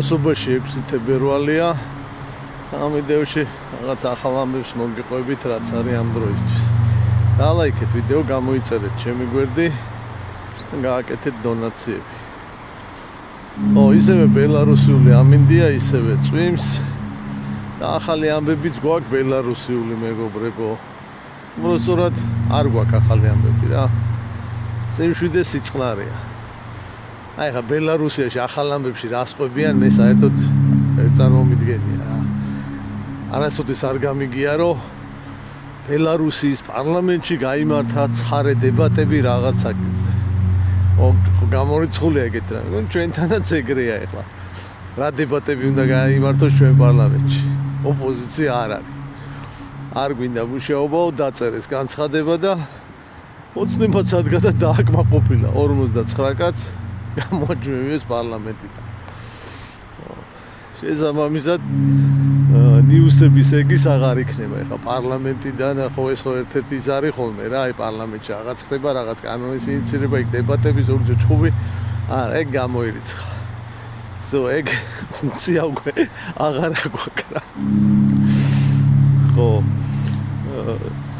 თამასობაში 6 თებერვალია. ამ ვიდეოში რაღაც ახალ ამბებს მოგიყვებით, რაც არის ამ დროისთვის. დალაიქეთ ვიდეო, გამოიწერეთ ჩემი გვერდი, გააკეთეთ დონაციები. ისევე ბელარუსიული ამინდია, ისევე წვიმს და ახალი ამბებიც გვაქვს ბელარუსიული მეგობრებო. უბრალოდ არ გვაქვს ახალი ამბები რა. სიმშვიდე სიწყნარია. აი ხა ბელარუსიაში ახალ ამბებში რას ყვებიან, მე საერთოდ წარმომიდგენია რა. არასოდეს არ გამიგია, რომ ბელარუსის პარლამენტში გაიმართა ცხარე დებატები რაღაც საკითხზე. გამორიცხულია ეგეთ რა. ჩვენთანაც ეგრეა ეხლა. რა დებატები უნდა გაიმართოს ჩვენ პარლამენტში? ოპოზიცია არ არის. არ გვინდა მუშაობაო, დაწერეს განცხადება და ოცნებად სადგა და დააკმაყოფილა 59 კაცს გამოაჩვევიეს პარლამენტიდან. შესაბამისად ნიუსების ეგის აღარ იქნება ეხლა პარლამენტიდან, ხო ეს ხო ერთ-ერთი ის არის ხოლმე რა, აი პარლამენტში რაღაც ხდება, რაღაც კანონის ინიციირება, იქ დებატები, ზოგჯერ ჩხუბი, არა, ეგ გამოირიცხა. ეგ ფუნქცია უკვე აღარ აქვს რა. ხო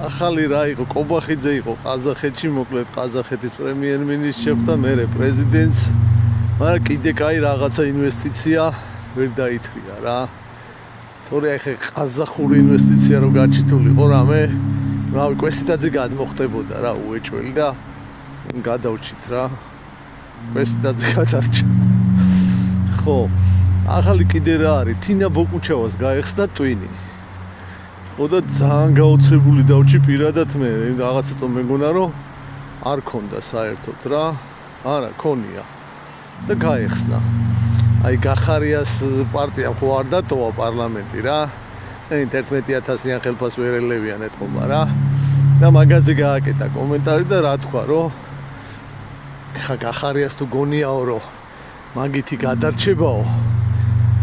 ახალი რა იყო, კობახიძე იყო ყაზახეთში, მოკლედ ყაზახეთის პრემიერ-მინისტრს შეხვდა, მერე პრეზიდენტს, მაგრამ კიდე კაი რაღაცა ინვესტიცია ვერ დაითრია რა. თორე ახლა ყაზახური ინვესტიცია რო გაჩიტულიყო რამე, რავი, კვესიტაძე გადმოხდებოდა რა უეჭველი და გადავჭით რა. კვესიტაძე გადარჩა. ხო, ახალი კიდე რა არის, თინა ბოკუჩევას გაეხსნა ტვინი. ხო და ძალიან გაოცებული დავჭი პირადად მე, რაღაცა თო მეგონა რომ არ ქონდა საერთოდ რა. არა, ქონია. და გაეხსნა. აი გახარიას პარტიამ ხო არ დატოვა პარლამენტი რა. 11,000-იან ხელფას ვერ ელევიან ეთყობა რა. და მაგაზე გააკეთა კომენტარი და რა თქვა რომ ხა გახარიას თუ გონიაო რომ მაგითი გადარჩებაო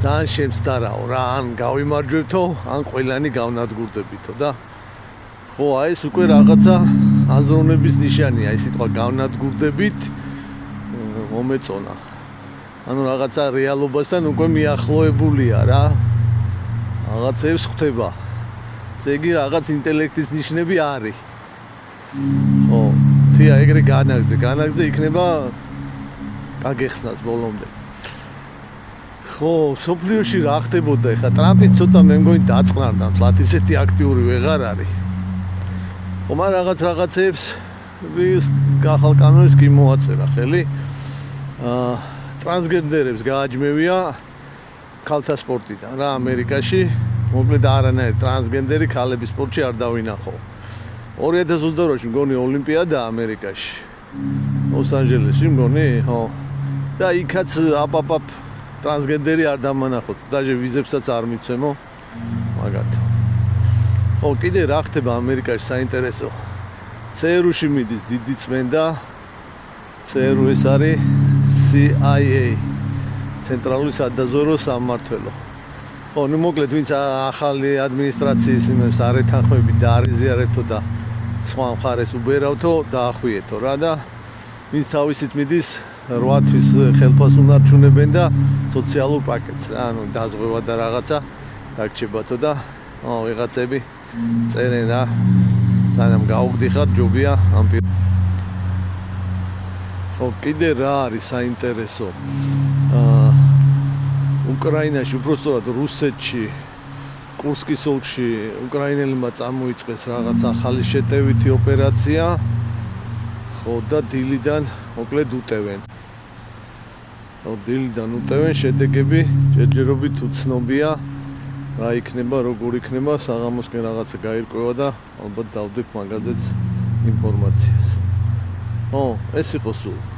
ძალიან შემცდარაო რა, ან გავიმარჯვებთო, ან ყველანი გავნადგურდებითო და ხო აი ეს უკვე რაღაცა აზროვნების ნიშანია, ეს სიტყვა გავნადგურდებით მომეწონა. ანუ რაღაცა რეალობასთან უკვე მიახლოებულია რა. რაღაცებს ხვდება. ესე იგი რაღაც ინტელექტის ნიშნები არის. ხო, თია ეგრე განაგზე იქნება გაგეხსნას ბოლომდე. ხო, სოფლიოში რა ხდებოდა ეხლა? ტრამპი ცოტა მე მგონი დაწყნარდა, თლათ ისეთი აქტიური ვეღარ არის. ხო, მაგრამ რაღაცებს ვის ახალ კანონს კი მოაწერა ხელი. ტრანსგენდერებს გააჯმევია ქალთა სპორტიდან რა ამერიკაში. მოკლედ არანაირი ტრანსგენდერი ქალების სპორტში არ დავინახო. 2022-ში მგონი ოლიმპიადა ამერიკაში. ლოს-ანჯელესში მგონი, ხო. და იქაც აპაპ ტრანსგენდერი არ დამანახოთ. დაჟე ვიზებსაც არ მიცემო. მაგათო. ხო, კიდე რა ხდება ამერიკაში საინტერესო. CRU-ში მიდის დიდი წმენდა. CRU ეს არის CIA, ცენტრალური სადაზვერვო სამმართველო. ხო, ნუ მოკლედ ვინც ახალი ადმინისტრაციის იმებს არ ეთანხმებით და არ ეზიარებთო და სხვა მხარეს უბერავთო, დაახვიეთო რა და ვინც თავისით მიდის 8 თვის ხელფას უნარჩუნებენ და სოციალურ პაკეტს რა, ანუ დაზღვევა და რაღაცა დაგჭებათო და ვიღაცები წერენ რა. სანამ გაუგდიხარ, ჯობია ამ ხო, კიდე რა არის საინტერესო? უკრაინაში, უბრალოდ რუსეთში, კურსკის ოლქში უკრაინელებმა წამოიწყეს რაღაც ახალი შეტევითი ოპერაცია. ხო და დილიდან მოკლედ უტევენ. ხო, დილიდან უტევენ, შედეგები ჯერჯერობით უცნობია. რა იქნება, როგორ იქნება, საღამოსკენ რაღაცა გაირკვევა და ალბათ დავდებ მაგაზეც ინფორმაციას. ეს იყო სულ.